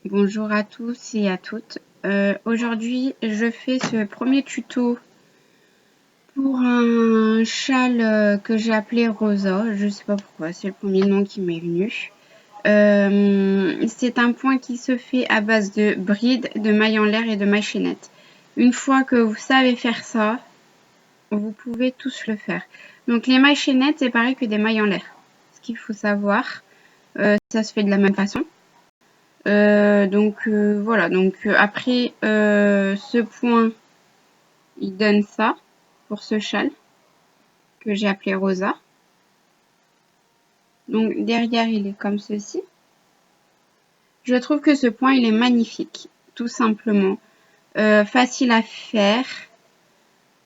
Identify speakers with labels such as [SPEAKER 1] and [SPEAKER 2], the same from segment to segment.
[SPEAKER 1] Bonjour à tous et à toutes. Aujourd'hui, je fais ce premier tuto pour un châle que j'ai appelé Rosa. Je sais pas pourquoi, c'est le premier nom qui m'est venu. C'est un point qui se fait à base de bride, de mailles en l'air et de mailles chaînettes. Une fois que vous savez faire ça, vous pouvez tous le faire. Donc les mailles chaînettes, c'est pareil que des mailles en l'air. Ce qu'il faut savoir, ça se fait de la même façon. Voilà, après ce point, il donne ça pour ce châle que j'ai appelé Rosa. Donc derrière, il est comme ceci. Je trouve que ce point, il est magnifique, tout simplement. Facile à faire.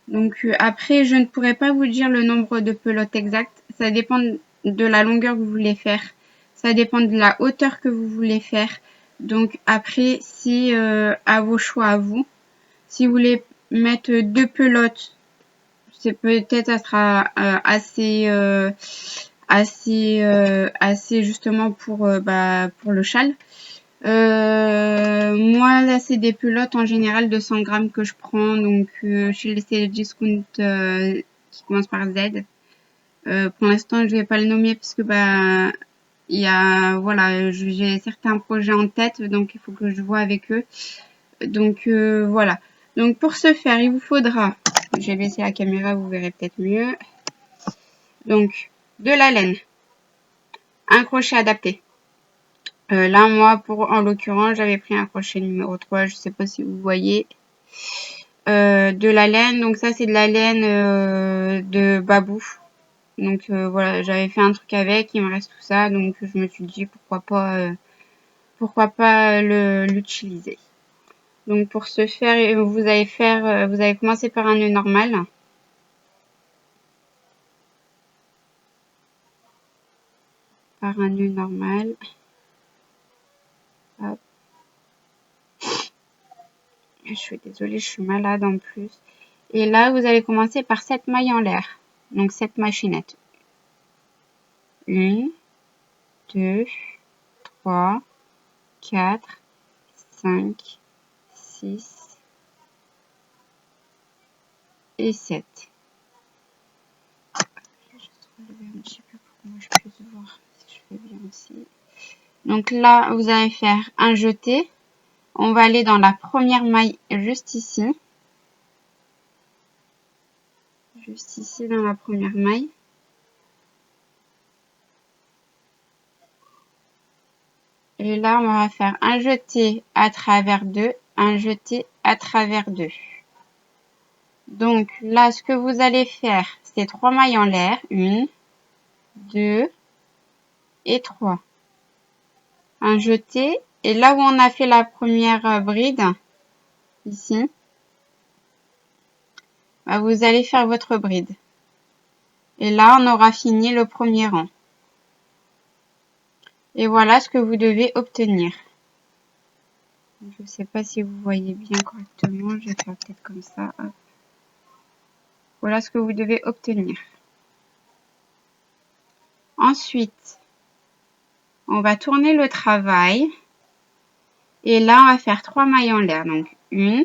[SPEAKER 1] Donc après, je ne pourrais pas vous dire le nombre de pelotes exact. Ça dépend de la longueur que vous voulez faire. Ça dépend de la hauteur que vous voulez faire. Donc après, si à vos choix à vous. Si vous voulez mettre 2 pelotes, c'est peut-être ça sera assez justement pour le châle. Moi là c'est des pelotes en général de 100 grammes que je prends, donc chez le discount qui commence par Z. Pour l'instant je vais pas le nommer parce que il y a voilà, j'ai certains projets en tête, donc il faut que je vois avec eux. Donc voilà. Donc pour ce faire, il vous faudra, je vais baisser la caméra, vous verrez peut-être mieux. Donc de la laine, un crochet adapté. Là moi en l'occurrence j'avais pris un crochet numéro 3, je sais pas si vous voyez. De la laine, donc ça c'est de la laine de babou. Donc voilà, j'avais fait un truc avec, il me reste tout ça, donc je me suis dit pourquoi pas l'utiliser. Donc pour ce faire, vous allez commencer par un nœud normal. Par un nœud normal. Hop. Je suis désolée, je suis malade en plus. Et là, vous allez commencer par 7 mailles en l'air. Donc 7 mailles chaînettes. 1, 2, 3, 4, 5, 6 et 7. Je vais soulever un petit peu pour que moi je puisse voir si je fais bien aussi. Donc là, vous allez faire un jeté. On va aller dans la première maille juste ici. Juste ici dans la première maille. Et là, on va faire un jeté à travers 2, un jeté à travers 2. Donc là, ce que vous allez faire, c'est 3 mailles en l'air. 1, 2 et 3. Un jeté. Et là où on a fait la première bride, ici, vous allez faire votre bride. Et là, on aura fini le premier rang. Et voilà ce que vous devez obtenir. Je ne sais pas si vous voyez bien correctement. Je vais faire peut-être comme ça. Hop. Voilà ce que vous devez obtenir. Ensuite, on va tourner le travail. Et là, on va faire 3 mailles en l'air. Donc, 1,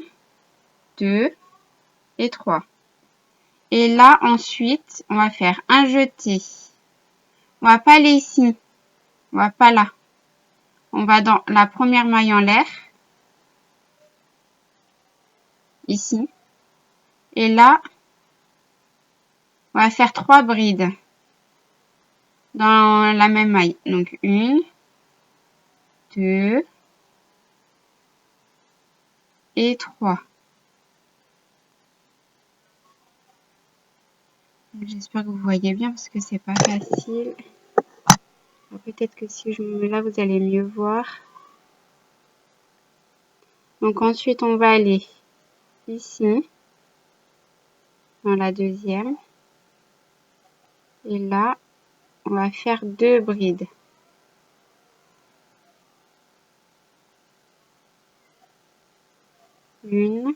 [SPEAKER 1] 2 et 3. Et là, ensuite, on va faire un jeté. On va pas aller ici. On va pas là. On va dans la première maille en l'air. Ici. Et là, on va faire 3 brides. Dans la même maille. Donc, 1, 2 et 3. J'espère que vous voyez bien parce que c'est pas facile. Peut-être que si je me mets là, vous allez mieux voir. Donc ensuite, on va aller ici, dans la deuxième. Et là, on va faire 2 brides. Une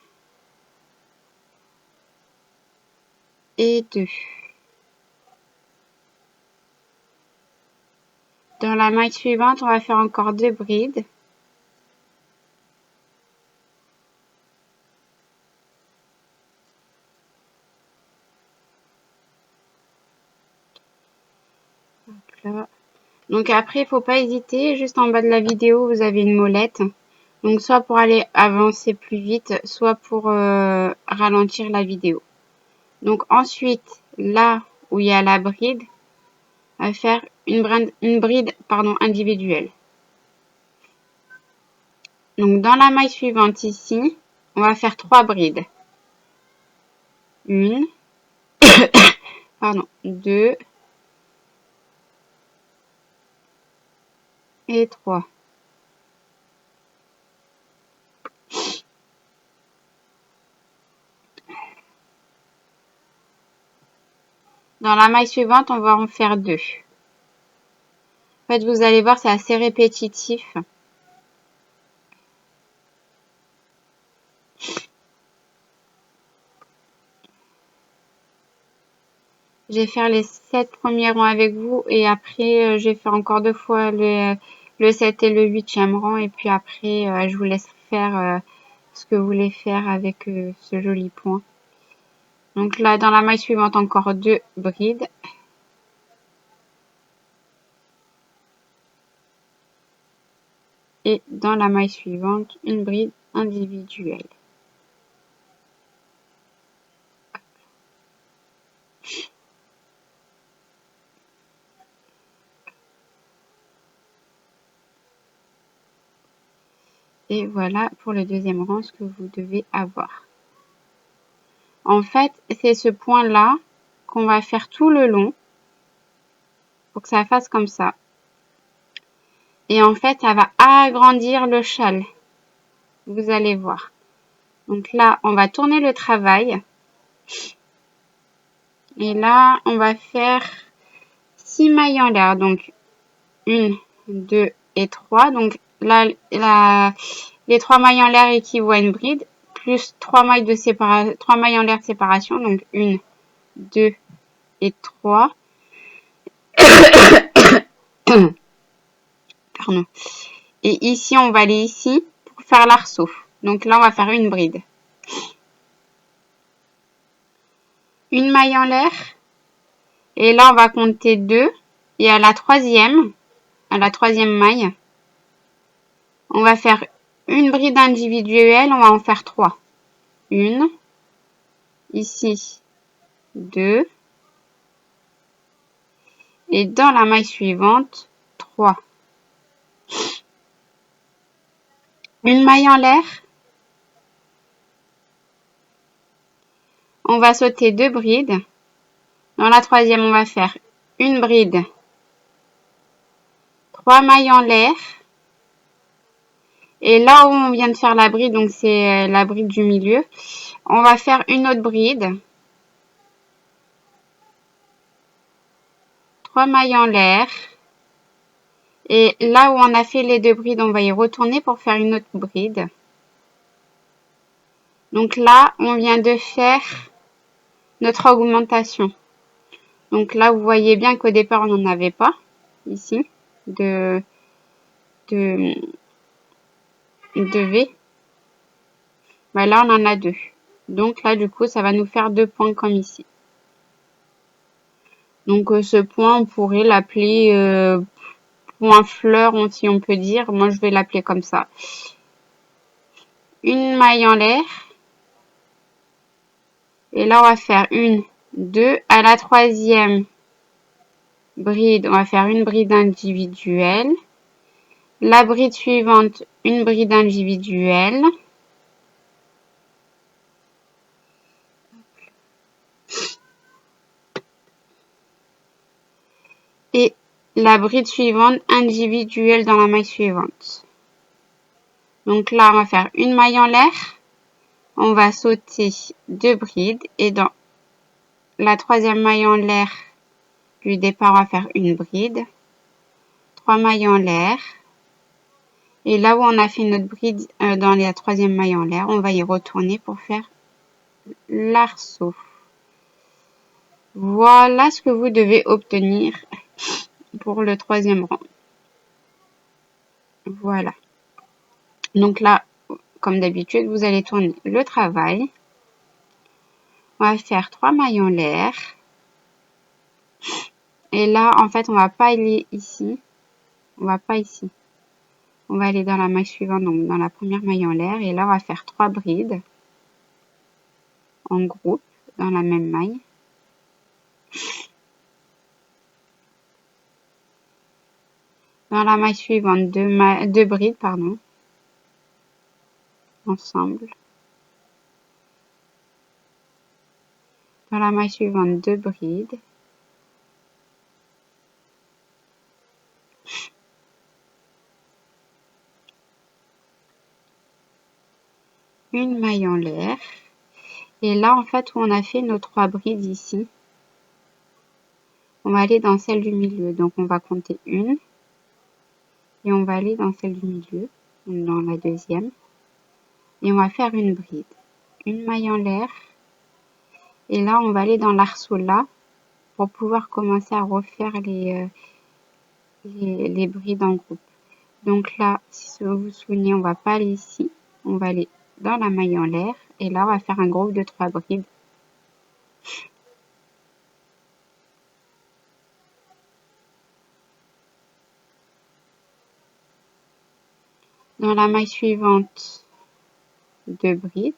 [SPEAKER 1] et 2. Dans la maille suivante, on va faire encore 2 brides. Donc après, il faut pas hésiter. Juste en bas de la vidéo, vous avez une molette. Donc soit pour aller avancer plus vite, soit pour ralentir la vidéo. Donc ensuite, là où il y a la bride, on va faire une bride individuelle. Donc dans la maille suivante ici, on va faire 3 brides. 1, 2 et 3. Dans la maille suivante, on va en faire 2. En fait, vous allez voir, c'est assez répétitif. Je vais faire les 7 premiers rangs avec vous et après, je vais faire encore 2 fois le 7 et le 8e rang. Et puis après, je vous laisse faire ce que vous voulez faire avec ce joli point. Donc là, dans la maille suivante, encore 2 brides. Et dans la maille suivante, une bride individuelle. Et voilà pour le deuxième rang ce que vous devez avoir. En fait, c'est ce point-là qu'on va faire tout le long pour que ça fasse comme ça. Et en fait, ça va agrandir le châle. Vous allez voir. Donc là, on va tourner le travail. Et là, on va faire 6 mailles en l'air. Donc 1, 2 et 3. Donc là, les 3 mailles en l'air équivaut à une bride. Plus 3 mailles en l'air de séparation. Donc 1, 2 et 3. Pardon. Et ici, on va aller ici pour faire l'arceau. Donc là, on va faire une bride. Une maille en l'air. Et là, on va compter 2. Et à la troisième maille, on va faire une bride individuelle. On va en faire 3. 1. Ici, 2. Et dans la maille suivante, 3. Une maille en l'air. On va sauter 2 brides. Dans la troisième, on va faire une bride, 3 mailles en l'air. Et là où on vient de faire la bride, donc c'est la bride du milieu, on va faire une autre bride. 3 mailles en l'air. Et là où on a fait les 2 brides, on va y retourner pour faire une autre bride. Donc là, on vient de faire notre augmentation. Donc là, vous voyez bien qu'au départ, on n'en avait pas, ici, de V. Ben là, on en a 2. Donc là, du coup, ça va nous faire 2 points comme ici. Donc ce point, on pourrait l'appeler point fleur, si on peut dire. Moi, je vais l'appeler comme ça. Une maille en l'air. Et là, on va faire 1, 2. À la troisième bride, on va faire une bride individuelle. La bride suivante, une bride individuelle. Et la bride suivante individuelle dans la maille suivante. Donc là, on va faire une maille en l'air. On va sauter 2 brides et dans la troisième maille en l'air du départ, on va faire une bride. 3 mailles en l'air. Et là où on a fait notre bride dans la troisième maille en l'air, on va y retourner pour faire l'arceau. Voilà ce que vous devez obtenir pour le troisième rang. Voilà. Donc là, comme d'habitude, vous allez tourner le travail. On va faire 3 mailles en l'air. Et là, en fait, on va pas aller ici. on va pas ici. On va aller dans la maille suivante, donc dans la première maille en l'air. Et là, on va faire 3 brides en groupe dans la même maille. Dans la maille suivante, 2 brides, pardon, ensemble. Dans la maille suivante, 2 brides. Une maille en l'air. Et là, en fait, où on a fait nos 3 brides ici, on va aller dans celle du milieu. Donc, on va compter une. Et on va aller dans celle du milieu, dans la deuxième. Et on va faire une bride. Une maille en l'air. Et là, on va aller dans l'arceau là, pour pouvoir commencer à refaire les brides en groupe. Donc là, si vous vous souvenez, on va pas aller ici. On va aller dans la maille en l'air. Et là, on va faire un groupe de 3 brides. Dans la maille suivante, 2 brides.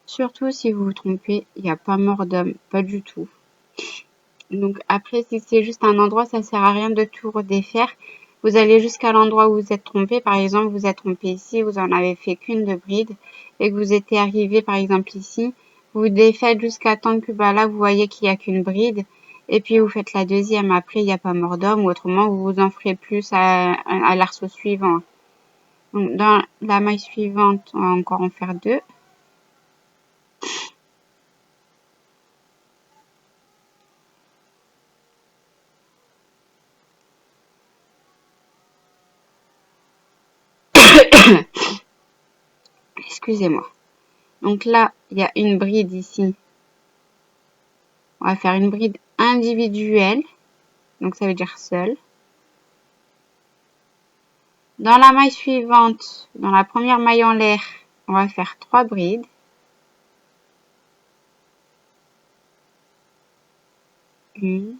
[SPEAKER 1] Surtout si vous vous trompez, il n'y a pas mort d'homme, pas du tout. Donc après, si c'est juste un endroit, ça sert à rien de tout redéfaire. Vous allez jusqu'à l'endroit où vous êtes trompé. Par exemple, vous êtes trompé ici, vous en avez fait qu'une de bride et que vous étiez arrivé par exemple ici. Vous défaites jusqu'à temps que là, vous voyez qu'il n'y a qu'une bride. Et puis vous faites la deuxième. Après, il n'y a pas mort d'homme ou autrement, vous vous en ferez plus à l'arceau suivant. Donc dans la maille suivante, on va encore en faire 2. Excusez-moi. Donc là, il y a une bride ici. On va faire une bride individuelle. Donc ça veut dire seule. Dans la maille suivante, dans la première maille en l'air, on va faire 3 brides. Une,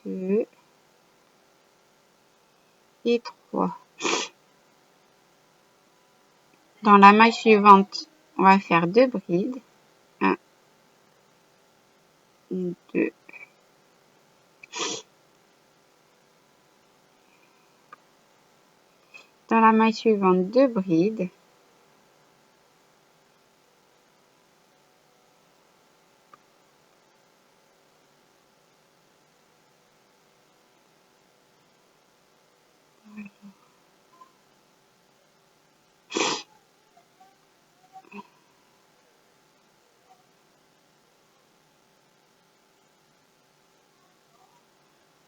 [SPEAKER 1] 2 et 3. Dans la maille suivante, on va faire 2 brides. 1, 2. Dans la maille suivante, 2 brides.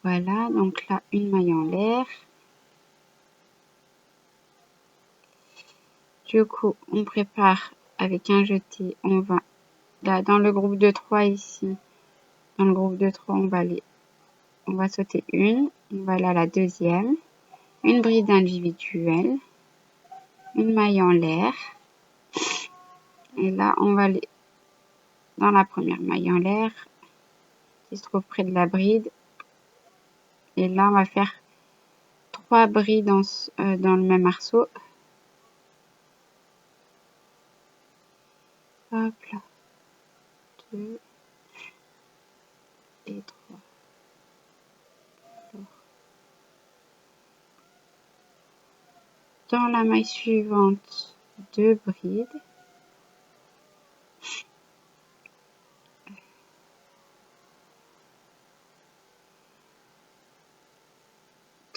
[SPEAKER 1] Voilà, donc là, une maille en l'air. Du coup, on prépare avec un jeté. On va là dans le groupe de 3 ici. Dans le groupe de 3, on va sauter une. On va aller à la deuxième. Une bride individuelle. Une maille en l'air. Et là, on va aller dans la première maille en l'air qui se trouve près de la bride. Et là, on va faire 3 brides dans le même arceau. Hop là. 2 et 3. Dans la maille suivante, 2 brides.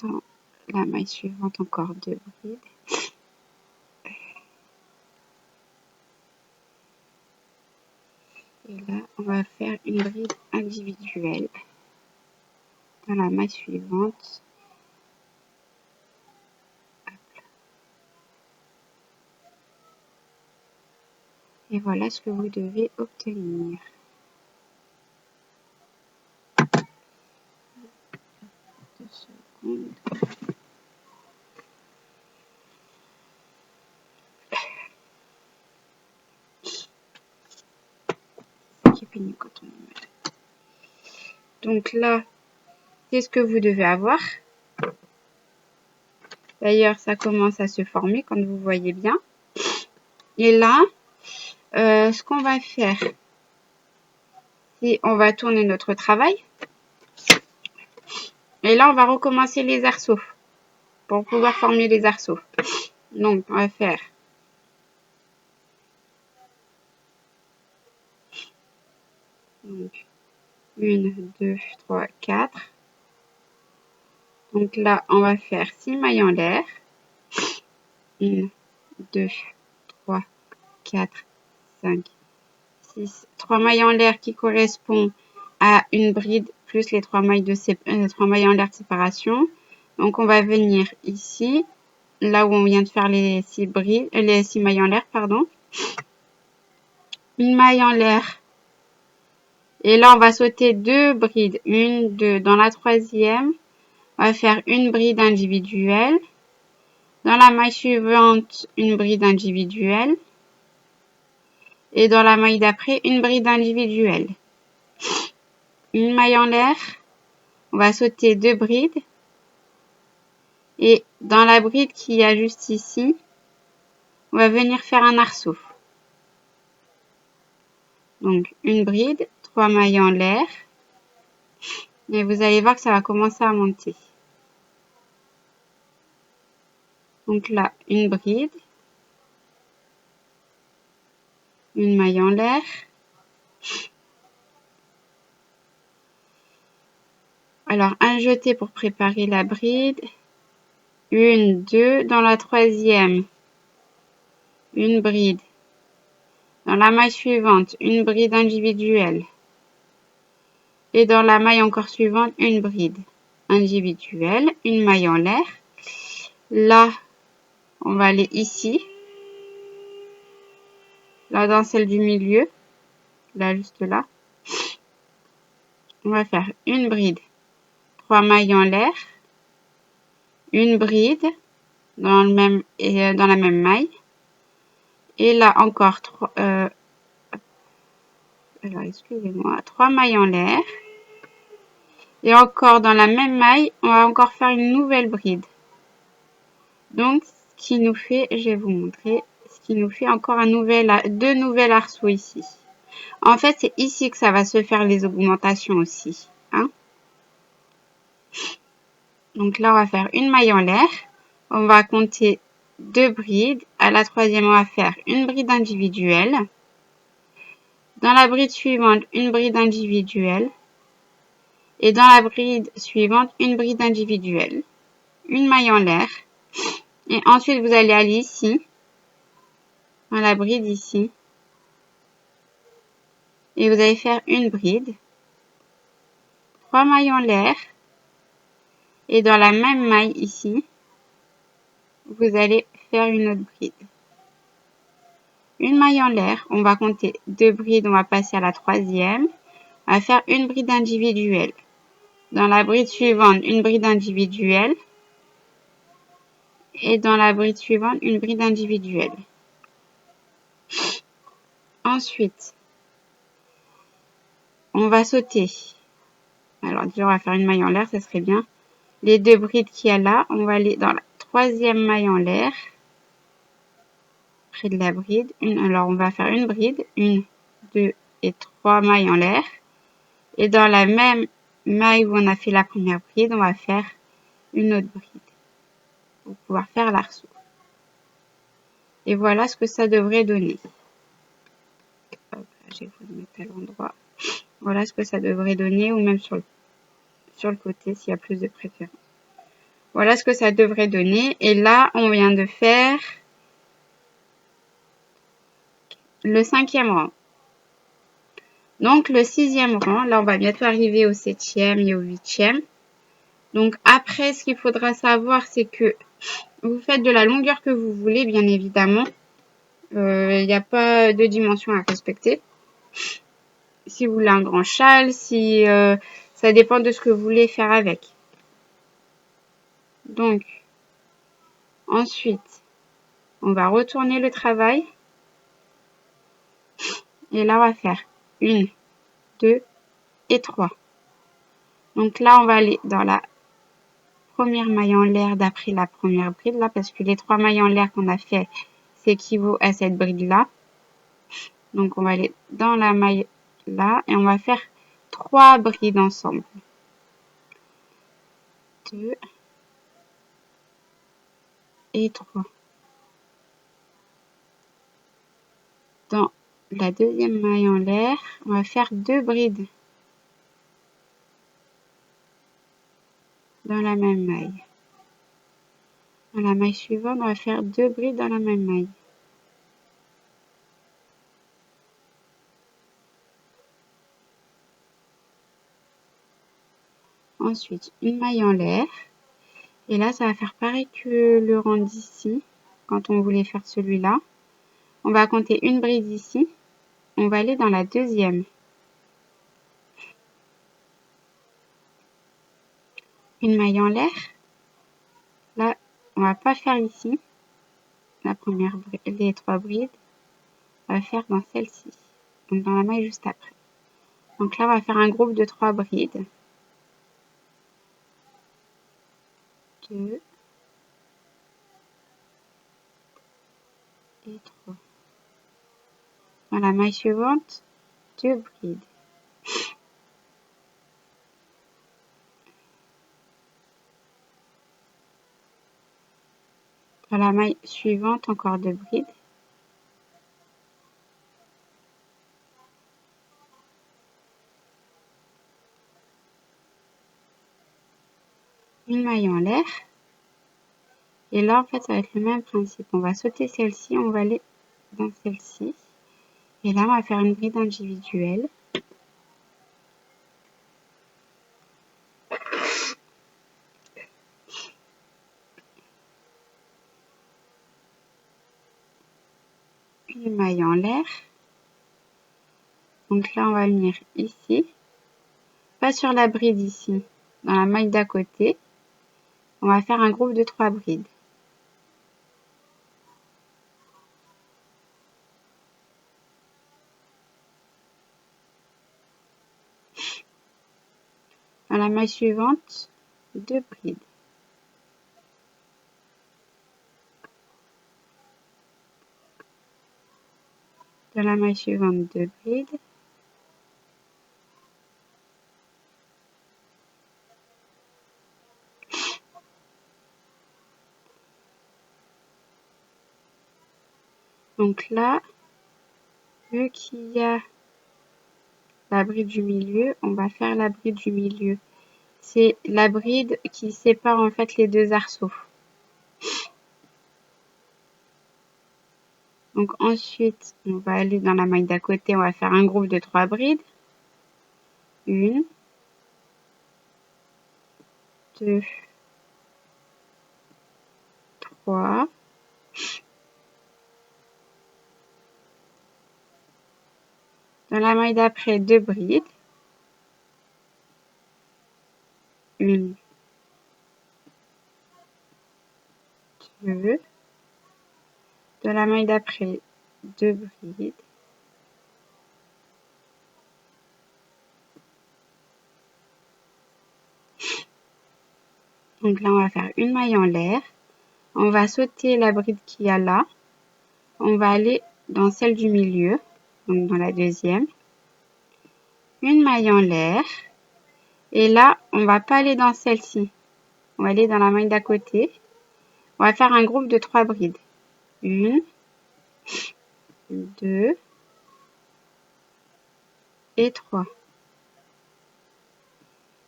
[SPEAKER 1] Dans la maille suivante, encore 2 brides. Et là, on va faire une bride individuelle. Dans la maille suivante. Et voilà ce que vous devez obtenir. Deux secondes. pénible quand on est malade. Donc là, c'est ce que vous devez avoir. D'ailleurs, ça commence à se former, comme vous voyez bien. Et là, ce qu'on va faire, c'est on va tourner notre travail. Et là, on va recommencer les arceaux pour pouvoir former les arceaux. Donc, on va faire donc 1, 2, 3, 4. Donc là, on va faire 6 mailles en l'air. 1, 2, 3, 4, 5, 6. 3 mailles en l'air qui correspondent à une bride plus les 3 mailles, 3 mailles en l'air de séparation. Donc, on va venir ici, là où on vient de faire les 6 brides, les 6 mailles en l'air, pardon. Une maille en l'air. Et là, on va sauter 2 brides. 1, 2. Dans la troisième, on va faire une bride individuelle. Dans la maille suivante, une bride individuelle. Et dans la maille d'après, une bride individuelle. Une maille en l'air. On va sauter 2 brides. Et dans la bride qu'il y a juste ici, on va venir faire un arceau. Donc, une bride, 3 mailles en l'air. Et vous allez voir que ça va commencer à monter. Donc là, une bride. Une maille en l'air. Alors, un jeté pour préparer la bride. 1, 2. Dans la troisième, une bride. Dans la maille suivante, une bride individuelle. Et dans la maille encore suivante, une bride individuelle, une maille en l'air. Là, on va aller ici. Là, dans celle du milieu. Là, juste là. On va faire une bride. 3 mailles en l'air. Une bride dans la même maille. Et là, encore 3 mailles en l'air. Et encore dans la même maille, on va encore faire une nouvelle bride. Donc, ce qui nous fait, je vais vous montrer, ce qui nous fait encore deux nouvelles arceaux ici. En fait, c'est ici que ça va se faire les augmentations aussi. Hein. Donc là, on va faire une maille en l'air. On va compter 2 brides. À la troisième, on va faire une bride individuelle. Dans la bride suivante, une bride individuelle. Et dans la bride suivante, une bride individuelle. Une maille en l'air. Et ensuite, vous allez aller ici, dans la bride ici. Et vous allez faire une bride. 3 mailles en l'air. Et dans la même maille ici, vous allez faire une autre bride. Une maille en l'air, on va compter 2 brides, on va passer à la troisième. On va faire une bride individuelle. Dans la bride suivante, une bride individuelle. Et dans la bride suivante, une bride individuelle. Ensuite, on va sauter. Alors déjà, on va faire une maille en l'air, ça serait bien. Les 2 brides qu'il y a là, on va aller dans la troisième maille en l'air. Près de la bride. Alors, on va faire une bride. 1, 2 et 3 mailles en l'air. Et dans la même maille où on a fait la première bride, on va faire une autre bride pour pouvoir faire l'arceau. Et voilà ce que ça devrait donner. Hop, je vais vous le mettre à l'endroit. Voilà ce que ça devrait donner, ou même sur le côté s'il y a plus de préférence. Voilà ce que ça devrait donner. Et là, on vient de faire le 5e rang. Donc, le 6e rang, là, on va bientôt arriver au 7e et au 8e. Donc, après, ce qu'il faudra savoir, c'est que vous faites de la longueur que vous voulez, bien évidemment. Il n'y a pas de dimension à respecter. Si vous voulez un grand châle, ça dépend de ce que vous voulez faire avec. Donc, ensuite, on va retourner le travail. Et là, on va faire 1, 2 et 3. Donc là, on va aller dans la première maille en l'air d'après la première bride là, parce que les 3 mailles en l'air qu'on a fait s'équivaut à cette bride là. Donc on va aller dans la maille là et on va faire 3 brides ensemble. 2 et 3. Dans la deuxième maille en l'air, on va faire 2 brides dans la même maille. Dans la maille suivante, on va faire 2 brides dans la même maille. Ensuite, une maille en l'air. Et là, ça va faire pareil que le rang d'ici, quand on voulait faire celui-là. On va compter une bride ici. On va aller dans la deuxième. Une maille en l'air. Là, on va pas faire ici la première bride, les 3 brides. On va faire dans celle-ci, donc dans la maille juste après. Donc là, on va faire un groupe de 3 brides. 2 et 3. Dans la maille suivante, 2 brides. Dans la maille suivante, encore 2 brides. Une maille en l'air. Et là, en fait, ça va être le même principe. On va sauter celle-ci, on va aller dans celle-ci. Et là, on va faire une bride individuelle. Une maille en l'air. Donc là, on va venir ici. Pas sur la bride ici, dans la maille d'à côté. On va faire un groupe de 3 brides. Dans la maille suivante, 2 brides. Dans la maille suivante, 2 brides. Donc là, vu qu'il y a la bride du milieu, on va faire la bride du milieu. C'est la bride qui sépare en fait les deux arceaux. Donc ensuite, on va aller dans la maille d'à côté, on va faire un groupe de 3 brides. 1, 2, 3. Dans la maille d'après, 2 brides. 1, 2. Dans la maille d'après, 2 brides. Donc là, on va faire une maille en l'air. On va sauter la bride qu'il y a là. On va aller dans celle du milieu, donc dans la deuxième. Une maille en l'air. Et là, on va pas aller dans celle-ci. On va aller dans la maille d'à côté. On va faire un groupe de 3 brides. 1, 2 et 3.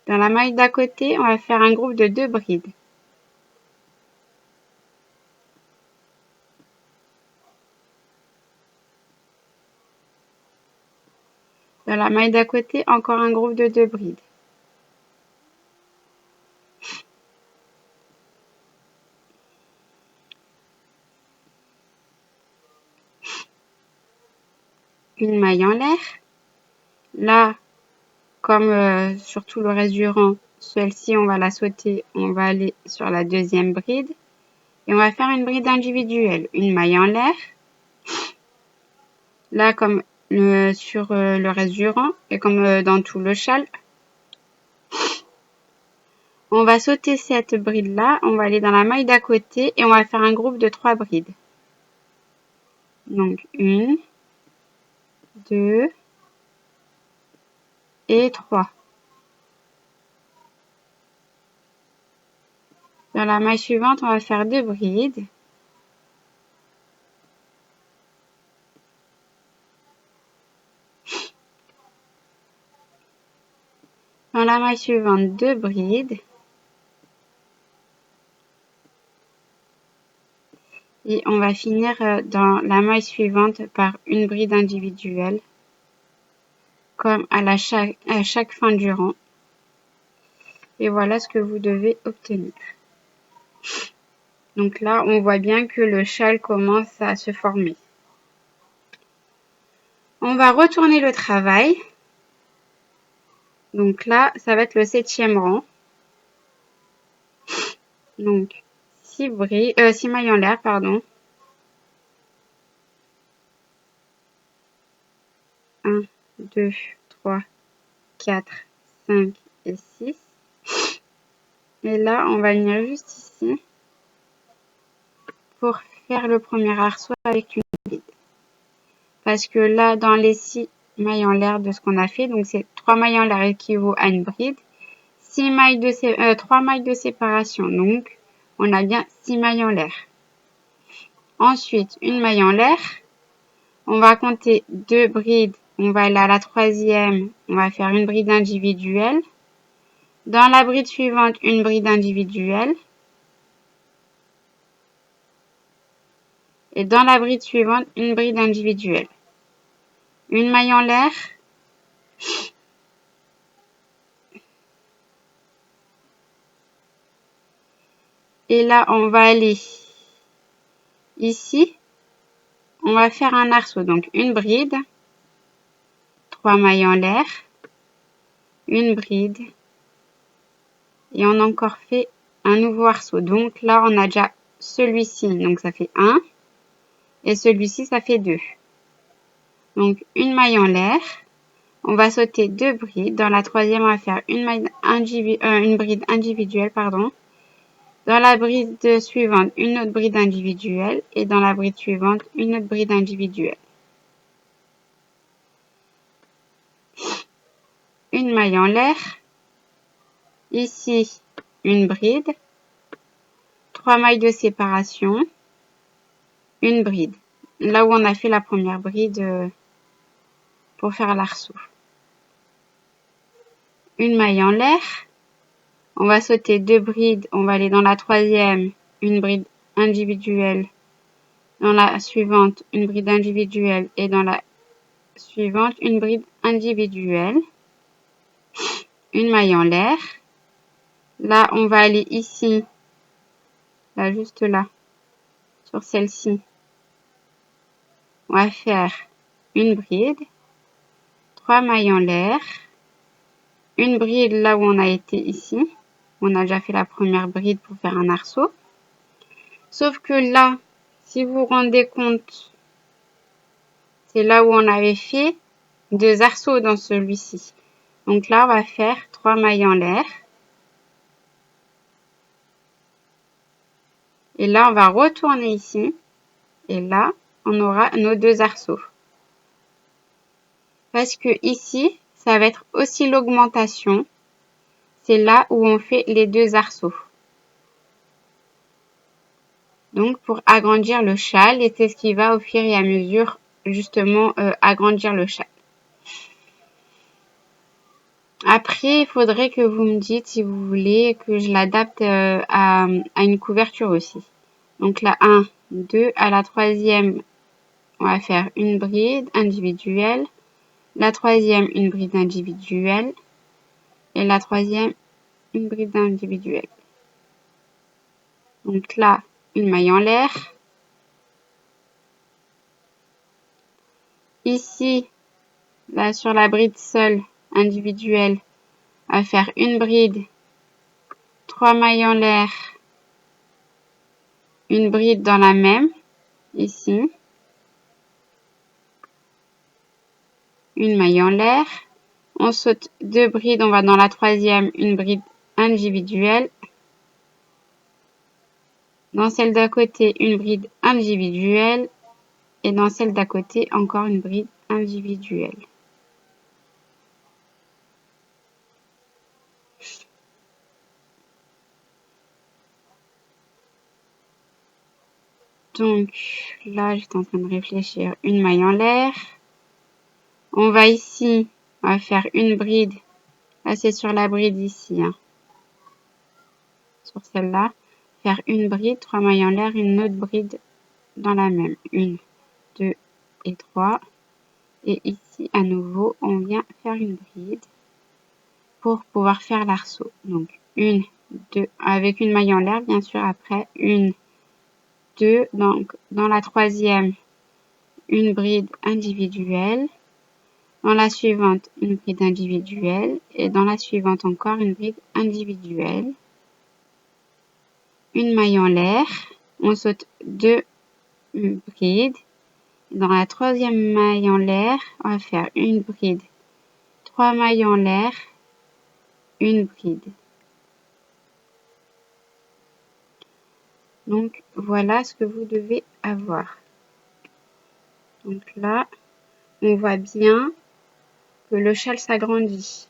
[SPEAKER 1] Dans la maille d'à côté, on va faire un groupe de 2 brides. Dans la maille d'à côté, encore un groupe de 2 brides. Une maille en l'air. Là, comme sur tout le reste du rang, celle-ci, on va la sauter. On va aller sur la deuxième bride. Et on va faire une bride individuelle. Une maille en l'air. Là, comme sur le reste du rang et comme dans tout le châle. On va sauter cette bride là, on va aller dans la maille d'à côté et on va faire un groupe de 3 brides. Donc 1, 2 et 3. Dans la maille suivante, on va faire 2 brides. Dans la maille suivante, 2 brides. Et on va finir dans la maille suivante par une bride individuelle, comme à chaque fin du rang. Et voilà ce que vous devez obtenir. Donc là, on voit bien que le châle commence à se former. On va retourner le travail. Donc là, ça va être le 7e rang. Donc 6 mailles en l'air, pardon. 1, 2, 3, 4, 5 et 6. Et là, on va venir juste ici pour faire le premier arceau avec une bride. Parce que là, dans les 6 mailles en l'air de ce qu'on a fait, donc c'est 3 mailles en l'air équivaut à une bride, 3 mailles de séparation, donc on a bien 6 mailles en l'air. Ensuite, une maille en l'air, on va compter 2 brides, on va aller à la 3e, on va faire une bride individuelle. Dans la bride suivante, une bride individuelle. Et dans la bride suivante, une bride individuelle. Une maille en l'air. Et là, on va aller ici. On va faire un arceau. Donc, une bride. 3 mailles en l'air. Une bride. Et on a encore fait un nouveau arceau. Donc là, on a déjà celui-ci. Donc, ça fait 1. Et celui-ci, ça fait 2. Donc, une maille en l'air. On va sauter 2 brides. Dans la 3e, on va faire une bride individuelle, pardon. Dans la bride suivante, une autre bride individuelle. Et dans la bride suivante, une autre bride individuelle. Une maille en l'air. Ici, une bride. 3 mailles de séparation. Une bride. Là où on a fait la première bride pour faire l'arceau. Une maille en l'air. On va sauter 2 brides. On va aller dans la 3e, une bride individuelle. Dans la suivante, une bride individuelle. Et dans la suivante, une bride individuelle. Une maille en l'air. Là, on va aller ici. Là, juste là. Sur celle-ci. On va faire une bride. 3 mailles en l'air. Une bride là où on a été ici. On a déjà fait la première bride pour faire un arceau. Sauf que là, si vous vous rendez compte, c'est là où on avait fait 2 arceaux dans celui-ci. Donc là, on va faire 3 mailles en l'air. Et là, on va retourner ici. Et là, on aura nos 2 arceaux. Parce que ici, ça va être aussi l'augmentation. C'est là où on fait les 2 arceaux. Donc, pour agrandir le châle, et c'est ce qui va au fur et à mesure, justement, agrandir le châle. Après, il faudrait que vous me dites si vous voulez que je l'adapte à une couverture aussi. Donc là, 1, 2, à la 3e, on va faire une bride individuelle. La 3e, une bride individuelle. Et la 3e, une bride individuelle. Donc là, une maille en l'air. Ici, là sur la bride seule, individuelle, on va faire une bride, 3 mailles en l'air, une bride dans la même, ici. une maille en l'air, on saute 2 brides, on va dans la troisième, une bride individuelle, dans celle d'à côté, une bride individuelle, et dans celle d'à côté, encore une bride individuelle. Donc là, j'étais en train de réfléchir, une maille en l'air. On va ici, on va faire une bride. Là, c'est sur la bride ici, hein. Sur celle-là, faire une bride, 3 mailles en l'air, une autre bride dans la même. 1, 2 et 3. Et ici, à nouveau, on vient faire une bride pour pouvoir faire l'arceau. Donc, 1, 2, avec une maille en l'air, bien sûr, après, 1, 2, donc dans la troisième, une bride individuelle, dans la suivante, une bride individuelle, et dans la suivante encore, une bride individuelle, une maille en l'air, on saute 2 brides, dans la troisième maille en l'air, on va faire une bride, 3 mailles en l'air, une bride. Donc, voilà ce que vous devez avoir. Donc là, on voit bien que le châle s'agrandit.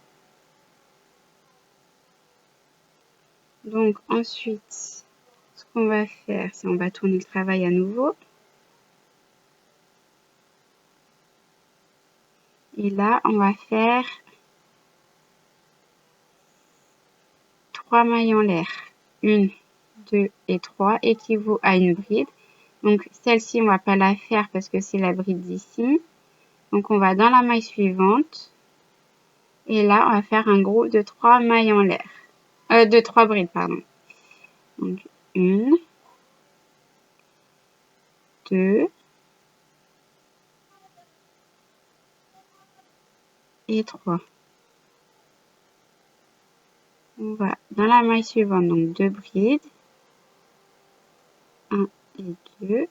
[SPEAKER 1] Donc, ensuite, ce qu'on va faire, c'est on va tourner le travail à nouveau. Et là, on va faire 3 mailles en l'air. 1, 2 et 3 équivaut à une bride. Donc, celle-ci, on va pas la faire parce que c'est la bride d'ici. Donc, on va dans la maille suivante. Et là, on va faire un groupe de 3 mailles en l'air. De 3 brides, pardon. Donc, 1, 2 et 3. On va dans la maille suivante, donc 2 brides. 1 et 2.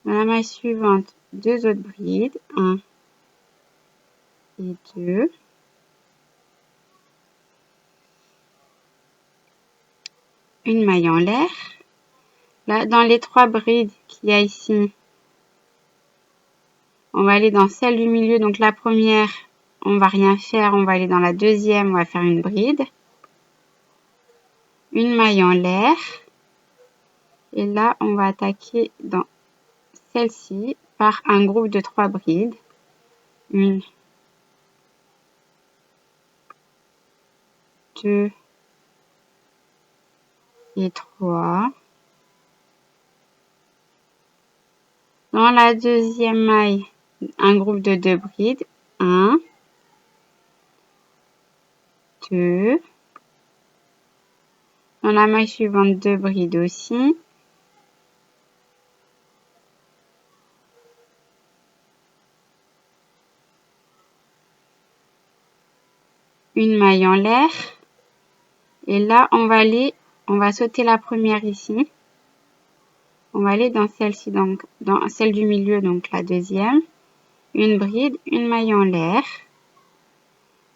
[SPEAKER 1] Dans la maille suivante, 2 autres brides. 1 et 2. Une maille en l'air. Là, dans les 3 brides qu'il y a ici, on va aller dans celle du milieu. Donc la première, on va rien faire. On va aller dans la deuxième, on va faire une bride. Une maille en l'air. Et là, on va attaquer dans celle-ci par un groupe de 3 brides. 1, 2 et 3. Dans la deuxième maille, un groupe de 2 brides. 1, 2. Dans la maille suivante, 2 brides aussi. Une maille en l'air. Et là, on va sauter la première ici. On va aller dans celle-ci, donc dans celle du milieu, donc la deuxième. Une bride, une maille en l'air.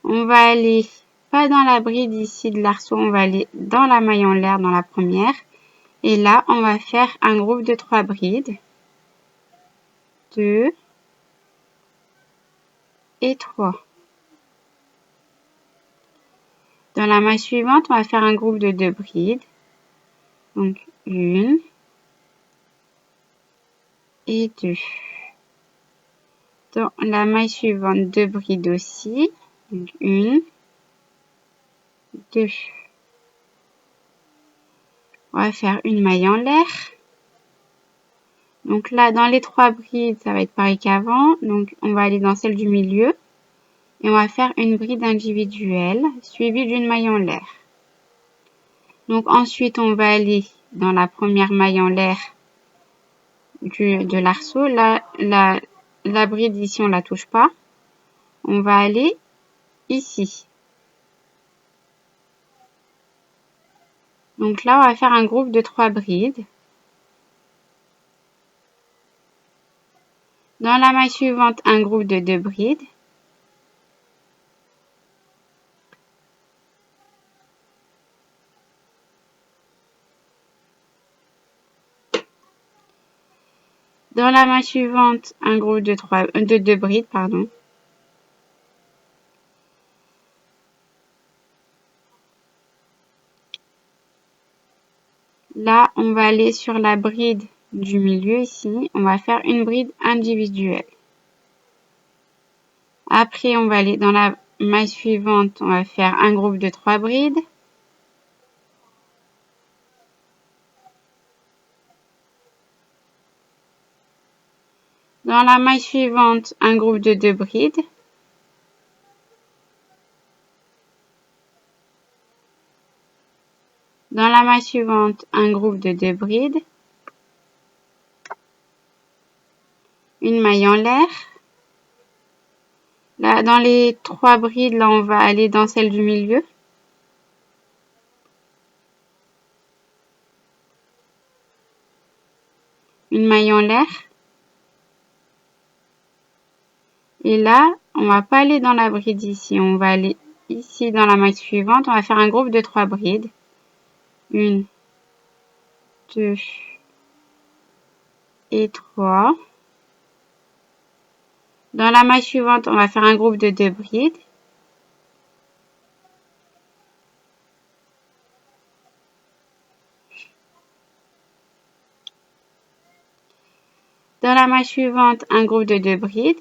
[SPEAKER 1] On va aller pas dans la bride ici de l'arceau, on va aller dans la maille en l'air dans la première. Et là, on va faire un groupe de 3 brides. 2 et 3. Dans la maille suivante, on va faire un groupe de 2 brides. Donc, 1 et 2. Dans la maille suivante, 2 brides aussi. Donc, 1, 2. On va faire une maille en l'air. Donc là, dans les 3 brides, ça va être pareil qu'avant. Donc, on va aller dans celle du milieu. Et on va faire une bride individuelle suivie d'une maille en l'air. Donc ensuite, on va aller dans la première maille en l'air de l'arceau. Là, la bride ici, on la touche pas. On va aller ici. Donc là, on va faire un groupe de 3 brides. Dans la maille suivante, un groupe de 2 brides. Dans la maille suivante, un groupe de 2 brides, pardon. Là, on va aller sur la bride du milieu ici. On va faire une bride individuelle. Après, on va aller dans la maille suivante. On va faire un groupe de 3 brides. Dans la maille suivante, un groupe de 2 brides. Dans la maille suivante, un groupe de 2 brides. Une maille en l'air. Là, dans les 3 brides, là, on va aller dans celle du milieu. Une maille en l'air. Et là, on va pas aller dans la bride ici. On va aller ici dans la maille suivante. On va faire un groupe de 3 brides. 1, 2 et 3. Dans la maille suivante, on va faire un groupe de 2 brides. Dans la maille suivante, un groupe de 2 brides.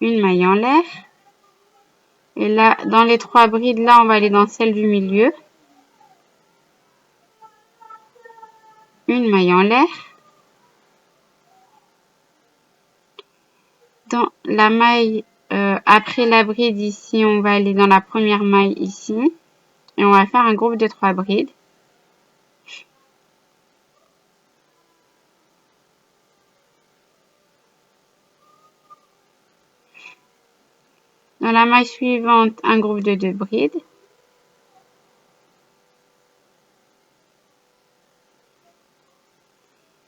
[SPEAKER 1] Une maille en l'air. Et là, dans les 3 brides, là, on va aller dans celle du milieu. Une maille en l'air. Dans la maille, après la bride ici, on va aller dans la première maille ici. Et on va faire un groupe de 3 brides. Dans la maille suivante, un groupe de 2 brides.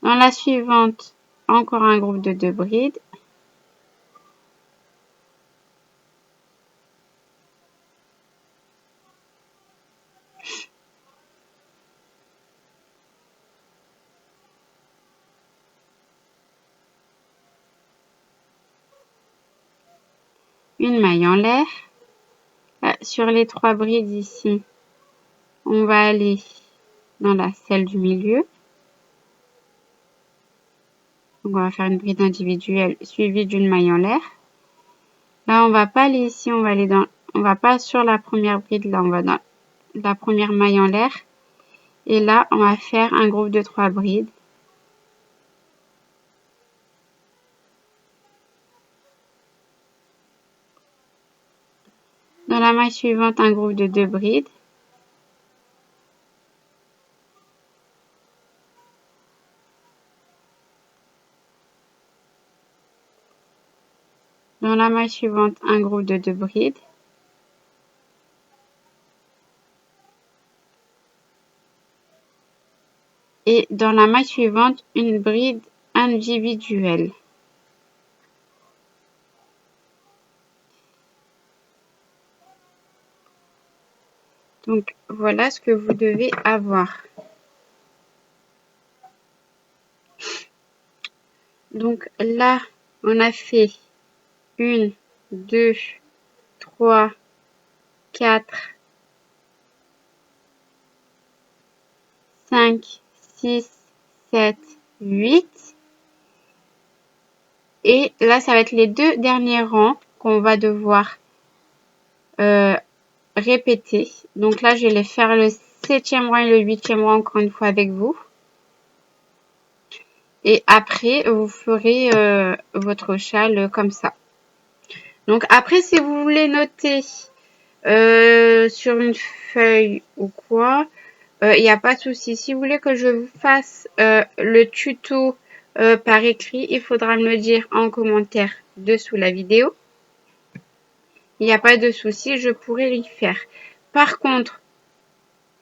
[SPEAKER 1] Dans la suivante, encore un groupe de 2 brides. Une maille en l'air. Sur les 3 brides ici, on va aller dans celle du milieu. Donc, on va faire une bride individuelle suivie d'une maille en l'air. Là, on va pas aller ici, on va pas sur la première bride, là, on va dans la première maille en l'air. Et là, on va faire un groupe de 3 brides. Dans la maille suivante, un groupe de 2 brides. Dans la maille suivante, un groupe de 2 brides. Et dans la maille suivante, une bride individuelle. Donc, voilà ce que vous devez avoir. Donc là, on a fait 1, 2, 3, 4, 5, 6, 7, 8. Et là, ça va être les 2 derniers rangs qu'on va devoir répéter. Donc là, je vais faire le 7e rang et le 8e rang encore une fois avec vous. Et après, vous ferez votre châle comme ça. Donc après, si vous voulez noter sur une feuille ou quoi, il n'y a pas de souci. Si vous voulez que je vous fasse le tuto par écrit, il faudra me le dire en commentaire dessous la vidéo. Il n'y a pas de souci, je pourrai l'y faire. Par contre,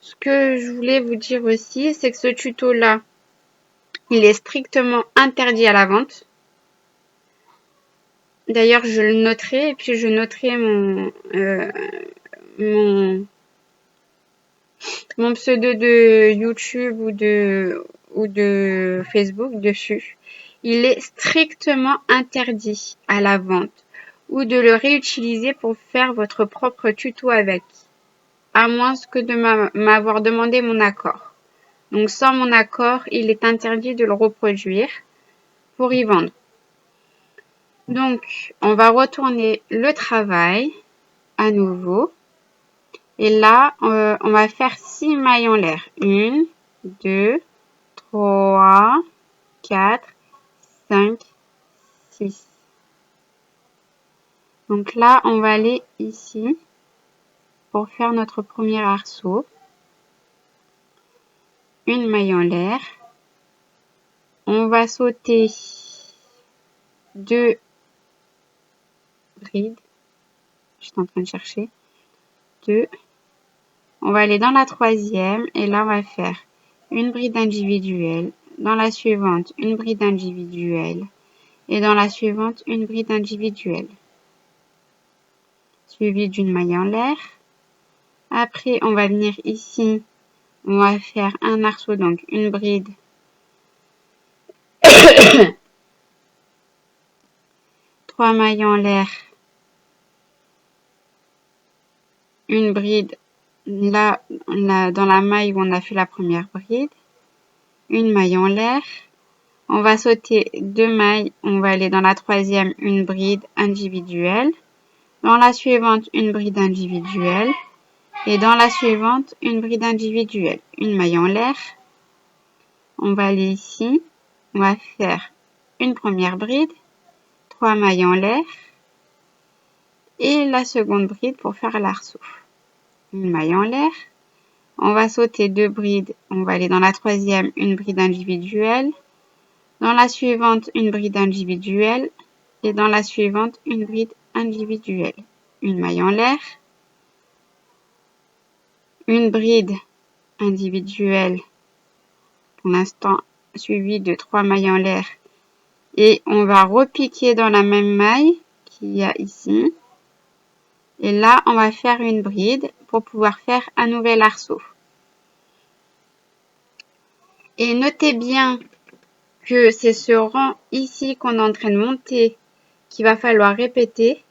[SPEAKER 1] Ce que je voulais vous dire aussi, c'est que ce tuto-là, il est strictement interdit à la vente. D'ailleurs, je le noterai et puis je noterai mon pseudo de YouTube ou de Facebook dessus. Il est strictement interdit à la vente ou de le réutiliser pour faire votre propre tuto avec, à moins que de m'avoir demandé mon accord. Donc sans mon accord, il est interdit de le reproduire pour y vendre. Donc, on va retourner le travail à nouveau. Et là, on va faire 6 mailles en l'air. 1, 2, 3, 4, 5, 6. Donc là, on va aller ici pour faire notre premier arceau. Une maille en l'air. On va sauter 2 brides. Je suis en train de chercher. 2. On va aller dans la troisième et là, on va faire une bride individuelle. Dans la suivante, une bride individuelle. Et dans la suivante, une bride individuelle. Suivi d'une maille en l'air. Après, on va venir ici. On va faire un arceau, donc une bride. 3 mailles en l'air. Une bride là, dans la maille où on a fait la première bride. Une maille en l'air. On va sauter 2 mailles. On va aller dans la troisième, une bride individuelle. Dans la suivante, une bride individuelle. Et dans la suivante, une bride individuelle. Une maille en l'air. On va aller ici. On va faire une première bride. 3 mailles en l'air. Et la seconde bride pour faire l'arceau. Une maille en l'air. On va sauter 2 brides. On va aller dans la troisième, une bride individuelle. Dans la suivante, une bride individuelle. Et dans la suivante, une bride individuelle. Une maille en l'air. Une bride individuelle. Pour l'instant, suivie de 3 mailles en l'air. Et on va repiquer dans la même maille qu'il y a ici. Et là, on va faire une bride pour pouvoir faire un nouvel arceau. Et notez bien que c'est ce rang ici qu'on est en train de monter qu'il va falloir répéter.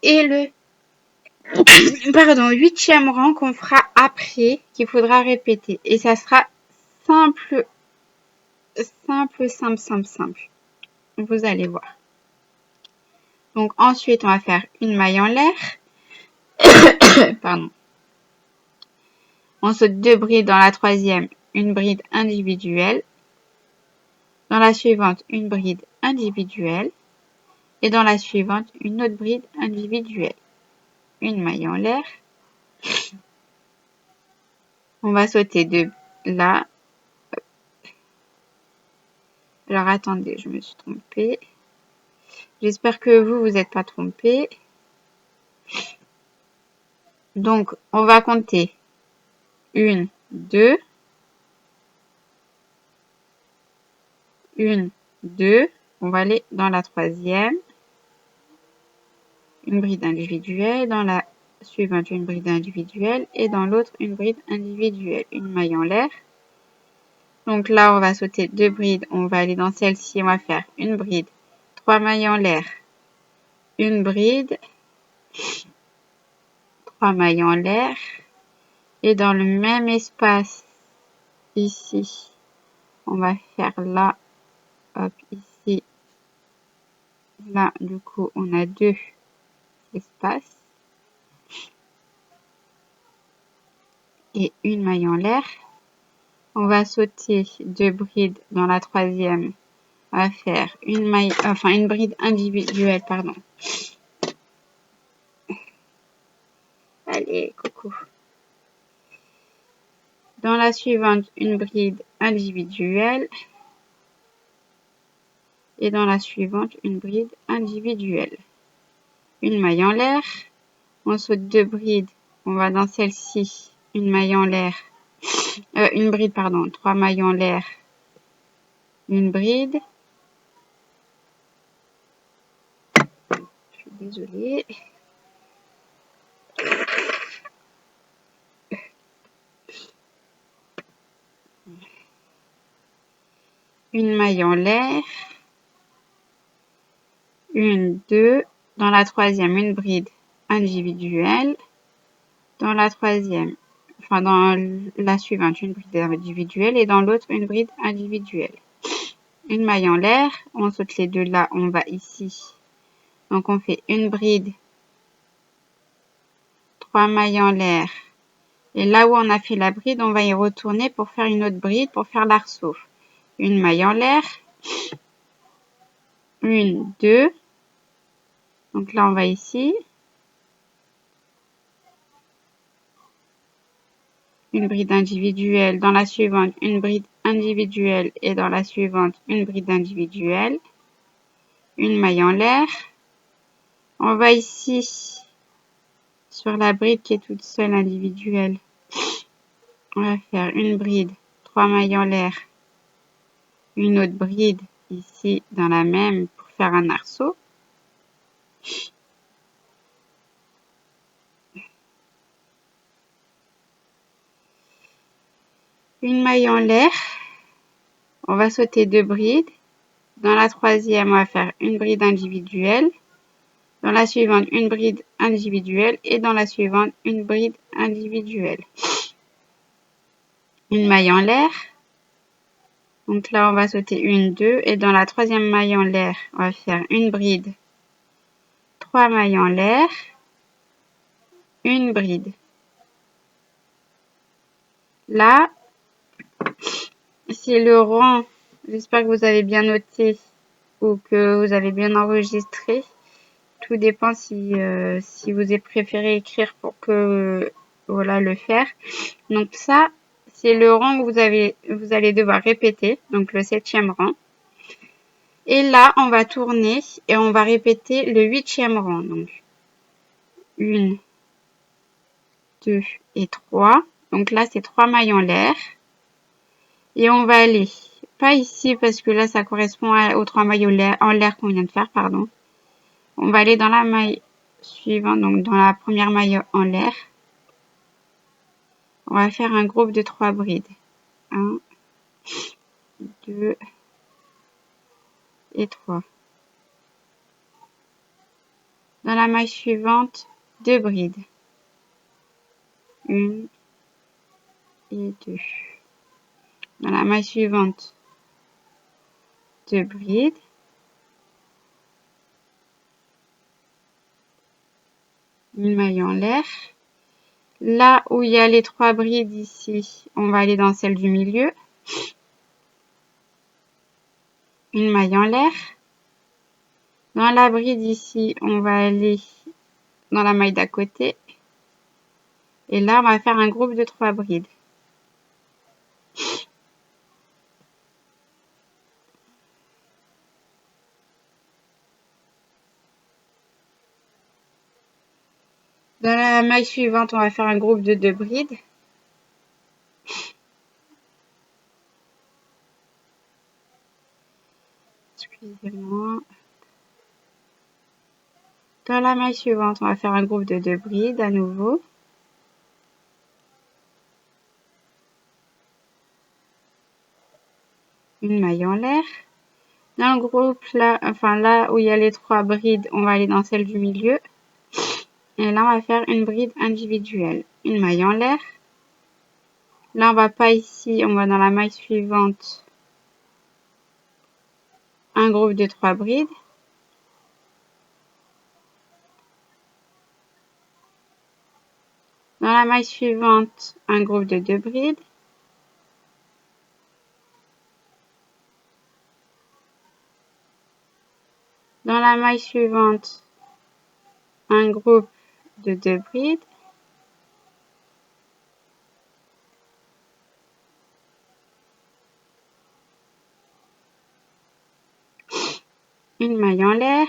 [SPEAKER 1] Et le 8e rang qu'on fera après, qu'il faudra répéter. Et ça sera simple. Vous allez voir. Donc ensuite, on va faire une maille en l'air. Pardon. On saute 2 brides dans la troisième, une bride individuelle. Dans la suivante, une bride individuelle. Et dans la suivante, une autre bride individuelle. Une maille en l'air. On va sauter 2 là. Alors attendez, je me suis trompée. J'espère que vous n'êtes pas trompés. Donc, on va compter 1, 2. 1, 2. On va aller dans la troisième. Une bride individuelle. Dans la suivante, une bride individuelle. Et dans l'autre, une bride individuelle. Une maille en l'air. Donc là, on va sauter 2 brides. On va aller dans celle-ci. On va faire une bride. 3 mailles en l'air. Une bride. 3 mailles en l'air. Et dans le même espace, ici, on va faire là, hop, ici, là, du coup, on a 2 espaces. Et une maille en l'air. On va sauter 2 brides dans la troisième. On va faire une maille, une bride individuelle, pardon. Allez, coucou. Dans la suivante, une bride individuelle. Et dans la suivante, une bride individuelle. Une maille en l'air. On saute 2 brides. On va dans celle-ci. une maille en l'air, une bride, pardon, 3 mailles en l'air, une bride. Je suis désolée. Une maille en l'air, une, deux, dans la troisième, une bride individuelle, dans la troisième, enfin dans la suivante, une bride individuelle et dans l'autre, une bride individuelle. Une maille en l'air, on saute les deux là, on va ici. Donc on fait une bride, 3 mailles en l'air. Et là où on a fait la bride, on va y retourner pour faire une autre bride, pour faire l'arceau. Une maille en l'air, une, deux. Donc là, on va ici. Une bride individuelle, dans la suivante, une bride individuelle et dans la suivante, une bride individuelle. Une maille en l'air. On va ici, sur la bride qui est toute seule individuelle. On va faire une bride, 3 mailles en l'air. Une autre bride ici dans la même pour faire un arceau. Une maille en l'air. On va sauter 2 brides. Dans la troisième, on va faire une bride individuelle. Dans la suivante, une bride individuelle. Et dans la suivante, une bride individuelle. Une maille en l'air. Donc là, on va sauter une, deux. Et dans la troisième maille en l'air, on va faire une bride. 3 mailles en l'air. Une bride. Là, c'est le rang. J'espère que vous avez bien noté ou que vous avez bien enregistré. Tout dépend si vous avez préféré écrire pour que voilà le faire. Donc ça, c'est le rang que vous allez devoir répéter, donc le 7e rang. Et là, on va tourner et on va répéter le 8e rang. Donc 1, 2 et 3. Donc là, c'est 3 mailles en l'air. Et on va aller, pas ici parce que là, ça correspond aux 3 mailles en l'air qu'on vient de faire, pardon. On va aller dans la maille suivante, donc dans la première maille en l'air. On va faire un groupe de 3 brides. 1, 2 et 3. Dans la maille suivante, 2 brides. 1 et 2. Dans la maille suivante, 2 brides. Une maille en l'air. Là où il y a les 3 brides ici, on va aller dans celle du milieu. Une maille en l'air. Dans la bride ici, on va aller dans la maille d'à côté. Et là, on va faire un groupe de 3 brides. Dans la maille suivante, on va faire un groupe de 2 brides. Excusez-moi. Dans la maille suivante, on va faire un groupe de 2 brides à nouveau. Une maille en l'air. Dans le groupe, là, enfin là où il y a les 3 brides, on va aller dans celle du milieu. Et là, on va faire une bride individuelle. Une maille en l'air. Là, on va pas ici, on va dans la maille suivante. Un groupe de 3 brides. Dans la maille suivante, un groupe de 2 brides. Dans la maille suivante, un groupe de 2 brides. Une maille en l'air.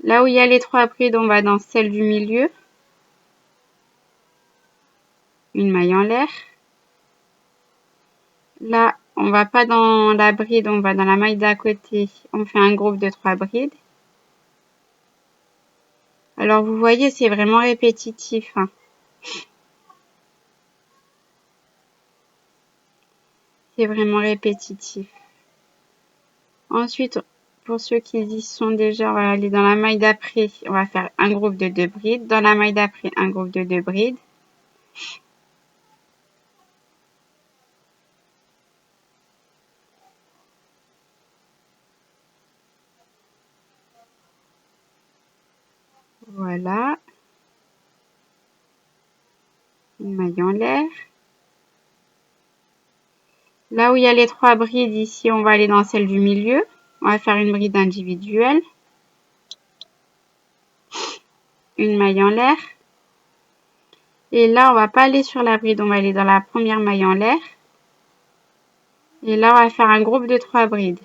[SPEAKER 1] Là où il y a les 3 brides, on va dans celle du milieu. une maille en l'air. Là, on va pas dans la bride, on va dans la maille d'à côté. On fait un groupe de 3 brides. Alors, vous voyez, c'est vraiment répétitif, hein. C'est vraiment répétitif. Ensuite, pour ceux qui y sont déjà, on va aller dans la maille d'après. On va faire un groupe de 2 brides. Dans la maille d'après, un groupe de 2 brides. Voilà. Une maille en l'air. Là où il y a les 3 brides, ici, on va aller dans celle du milieu. On va faire une bride individuelle. Une maille en l'air. Et là, on va pas aller sur la bride, on va aller dans la première maille en l'air. Et là, on va faire un groupe de 3 brides.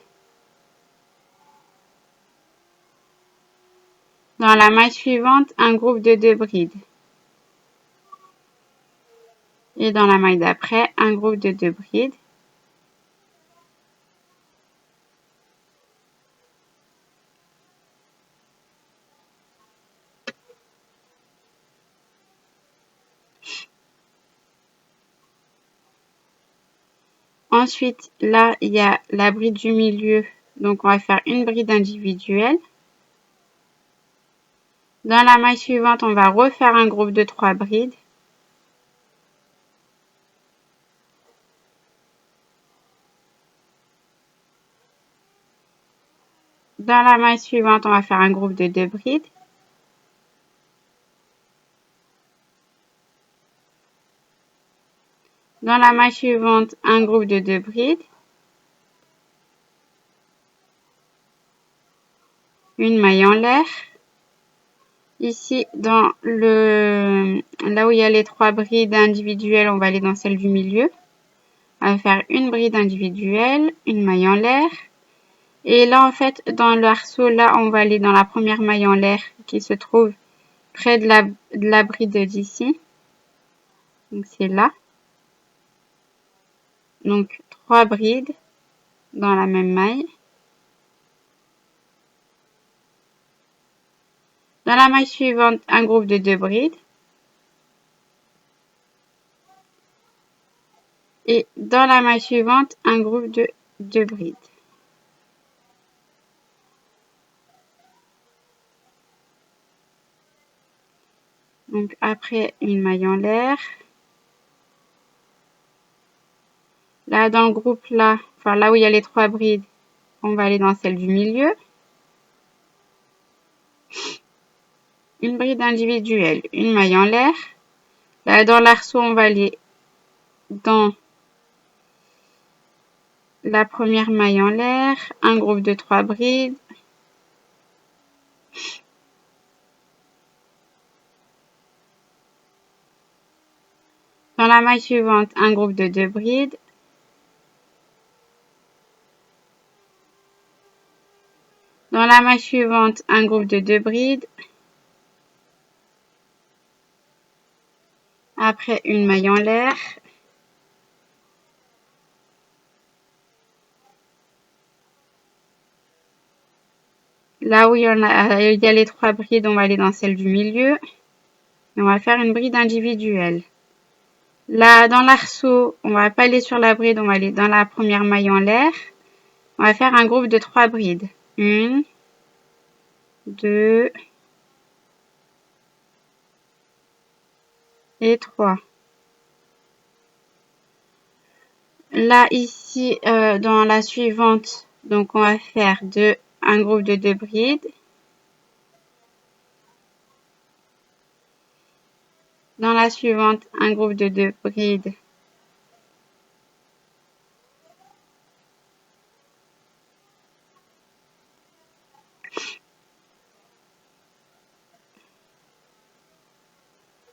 [SPEAKER 1] Dans la maille suivante, un groupe de 2 brides. Et dans la maille d'après, un groupe de 2 brides. Ensuite, là, il y a la bride du milieu. Donc, on va faire une bride individuelle. Dans la maille suivante, on va refaire un groupe de 3 brides. Dans la maille suivante, on va faire un groupe de 2 brides. Dans la maille suivante, un groupe de 2 brides. Une maille en l'air. Ici, dans là où il y a les 3 brides individuelles, on va aller dans celle du milieu. On va faire une bride individuelle, une maille en l'air. Et là, en fait, dans l'arceau, là, on va aller dans la première maille en l'air qui se trouve près de la bride d'ici. Donc, c'est là. Donc, 3 brides dans la même maille. Dans la maille suivante, un groupe de 2 brides. Et dans la maille suivante, un groupe de 2 brides. Donc, après, une maille en l'air. Là, dans le groupe, là, enfin, là où il y a les 3 brides, on va aller dans celle du milieu. Une bride individuelle, une maille en l'air. Là, dans l'arceau, on va aller dans la première maille en l'air, un groupe de 3 brides. Dans la maille suivante, un groupe de 2 brides. Dans la maille suivante, un groupe de 2 brides. Après, une maille en l'air. Là où il y a les 3 brides, on va aller dans celle du milieu. Et on va faire une bride individuelle. Là, dans l'arceau, on va pas aller sur la bride, on va aller dans la première maille en l'air. On va faire un groupe de 3 brides. 1, 2 et 3. Là, ici, dans la suivante, donc on va faire un groupe de 2 brides. Dans la suivante, un groupe de 2 brides.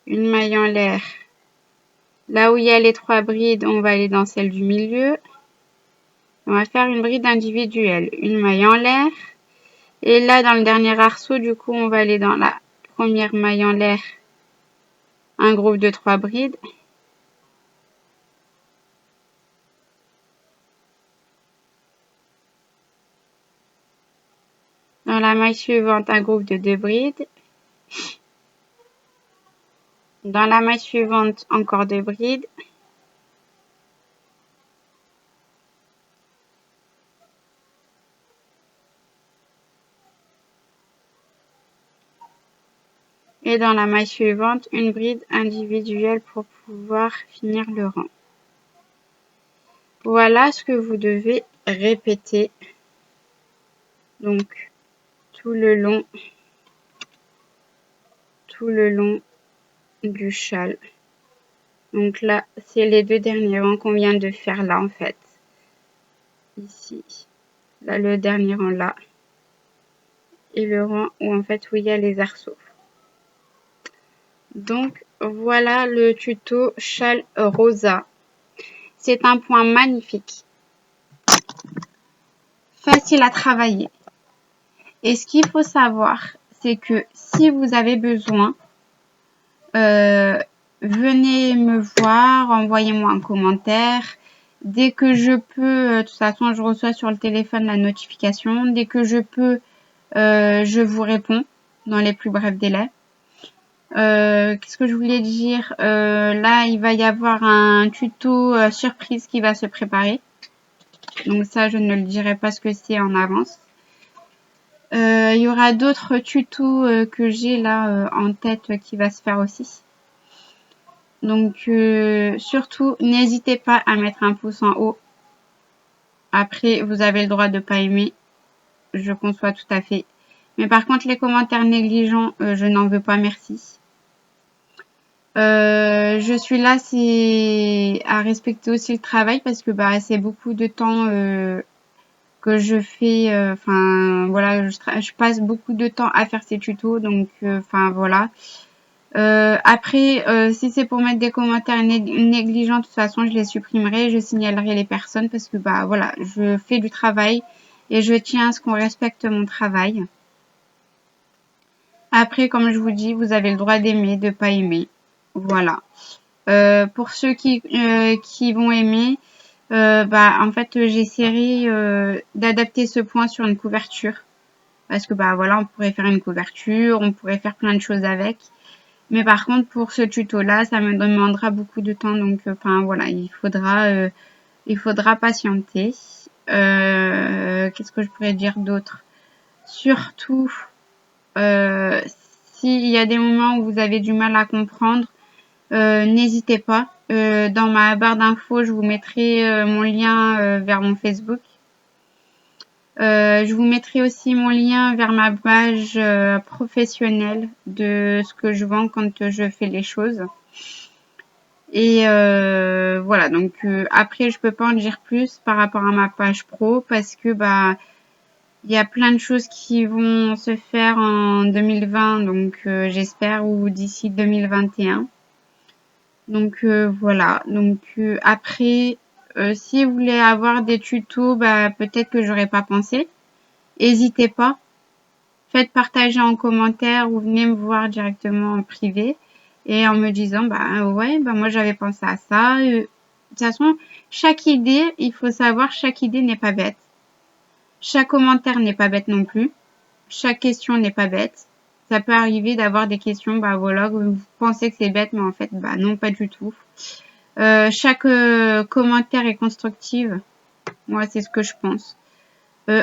[SPEAKER 1] Une maille en l'air. Là où il y a les 3 brides, on va aller dans celle du milieu. On va faire une bride individuelle, une maille en l'air. Et là, dans le dernier arceau, du coup, on va aller dans la première maille en l'air, un groupe de 3 brides. Dans la maille suivante, un groupe de 2 brides. Dans la maille suivante, encore 2 brides. Et dans la maille suivante, une bride individuelle pour pouvoir finir le rang. Voilà ce que vous devez répéter. Donc, tout le long du châle. Donc là, c'est les 2 derniers rangs qu'on vient de faire là, en fait. Ici. Là, le dernier rang là. Et le rang où, en fait, où il y a les arceaux. Donc, voilà le tuto châle rosa. C'est un point magnifique. Facile à travailler. Et ce qu'il faut savoir, c'est que si vous avez besoin, venez me voir, envoyez-moi un commentaire. Dès que je peux, de toute façon, je reçois sur le téléphone la notification. Dès que je peux, je vous réponds dans les plus brefs délais. Qu'est-ce que je voulais dire? Là, il va y avoir un tuto surprise qui va se préparer. Donc ça, je ne le dirai pas ce que c'est en avance. Il y aura d'autres tutos que j'ai là en tête qui va se faire aussi. Donc surtout, n'hésitez pas à mettre un pouce en haut. Après, vous avez le droit de pas aimer. Je conçois tout à fait. Mais par contre, les commentaires négligents, je n'en veux pas, merci. Je suis là, c'est à respecter aussi le travail parce que bah c'est beaucoup de temps que je fais. Enfin voilà, je passe beaucoup de temps à faire ces tutos, donc enfin voilà. Après, si c'est pour mettre des commentaires négligents, de toute façon, je les supprimerai, je signalerai les personnes parce que bah voilà, je fais du travail et je tiens à ce qu'on respecte mon travail. Après, comme je vous dis, vous avez le droit d'aimer, de pas aimer. Voilà. Pour ceux qui vont aimer, bah en fait, j'essaierai d'adapter ce point sur une couverture parce que bah voilà, on pourrait faire une couverture, on pourrait faire plein de choses avec. Mais par contre, pour ce tuto-là, ça me demandera beaucoup de temps. Donc, enfin, voilà, il faudra patienter. Qu'est-ce que je pourrais dire d'autre? Surtout, s'il y a des moments où vous avez du mal à comprendre, n'hésitez pas. Dans ma barre d'infos, je vous mettrai mon lien vers mon Facebook. Je vous mettrai aussi mon lien vers ma page professionnelle de ce que je vends quand je fais les choses. Et voilà, donc après je peux pas en dire plus par rapport à ma page pro parce que bah il y a plein de choses qui vont se faire en 2020, donc j'espère, ou d'ici 2021. Donc voilà, donc après si vous voulez avoir des tutos, bah peut-être que j'aurais pas pensé. N'hésitez pas, faites partager en commentaire ou venez me voir directement en privé et en me disant bah ouais, bah moi j'avais pensé à ça. De toute façon, chaque idée, il faut savoir, chaque idée n'est pas bête. Chaque commentaire n'est pas bête non plus. Chaque question n'est pas bête. Ça peut arriver d'avoir des questions, bah voilà, vous pensez que c'est bête, mais en fait, bah non, pas du tout. Chaque commentaire est constructif. Moi, c'est ce que je pense.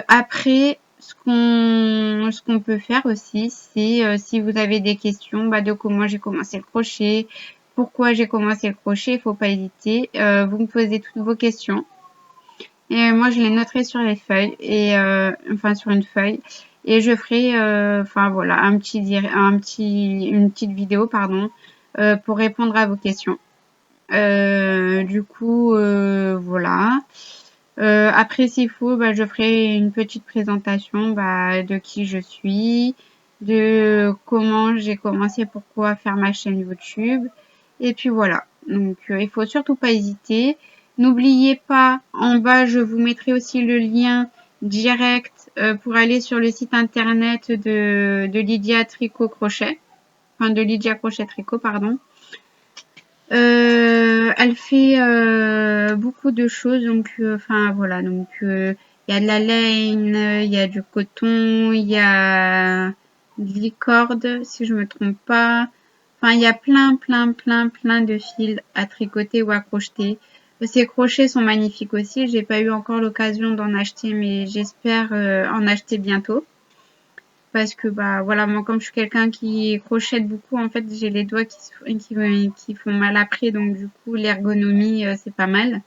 [SPEAKER 1] Après, ce qu'on peut faire aussi, c'est si vous avez des questions bah, de comment j'ai commencé le crochet, pourquoi j'ai commencé le crochet, il faut pas hésiter. Vous me posez toutes vos questions. Et moi, je les noterai sur les feuilles, et enfin sur une feuille. Et je ferai, enfin voilà, une petite vidéo, pardon, pour répondre à vos questions. Du coup, voilà. Après, s'il faut, bah, je ferai une petite présentation bah, de qui je suis, de comment j'ai commencé, pourquoi faire ma chaîne YouTube. Et puis voilà. Donc, il faut surtout pas hésiter. N'oubliez pas, en bas, je vous mettrai aussi le lien direct pour aller sur le site internet de Lydia Tricot Crochet. Enfin, de Lydia Crochet Tricot, pardon. Elle fait beaucoup de choses, donc enfin voilà, donc Il y a de la laine, il y a du coton, il y a de l'icorde, si je me trompe pas. Enfin, il y a plein de fils à tricoter ou à crocheter. Ces crochets sont magnifiques aussi. J'ai pas eu encore l'occasion d'en acheter, mais j'espère en acheter bientôt. Parce que bah voilà, moi comme je suis quelqu'un qui crochète beaucoup, en fait j'ai les doigts qui font mal après, donc du coup l'ergonomie c'est pas mal.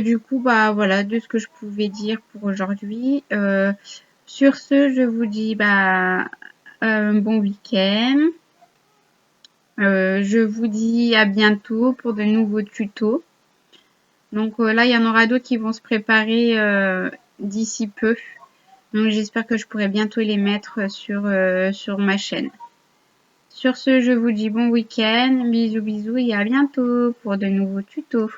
[SPEAKER 1] Du coup bah voilà de ce que je pouvais dire pour aujourd'hui. Sur ce, je vous dis bah bon week-end. Je vous dis à bientôt pour de nouveaux tutos. Donc là, il y en aura d'autres qui vont se préparer d'ici peu. Donc j'espère que je pourrai bientôt les mettre sur ma chaîne. Sur ce, je vous dis bon week-end, bisous bisous et à bientôt pour de nouveaux tutos.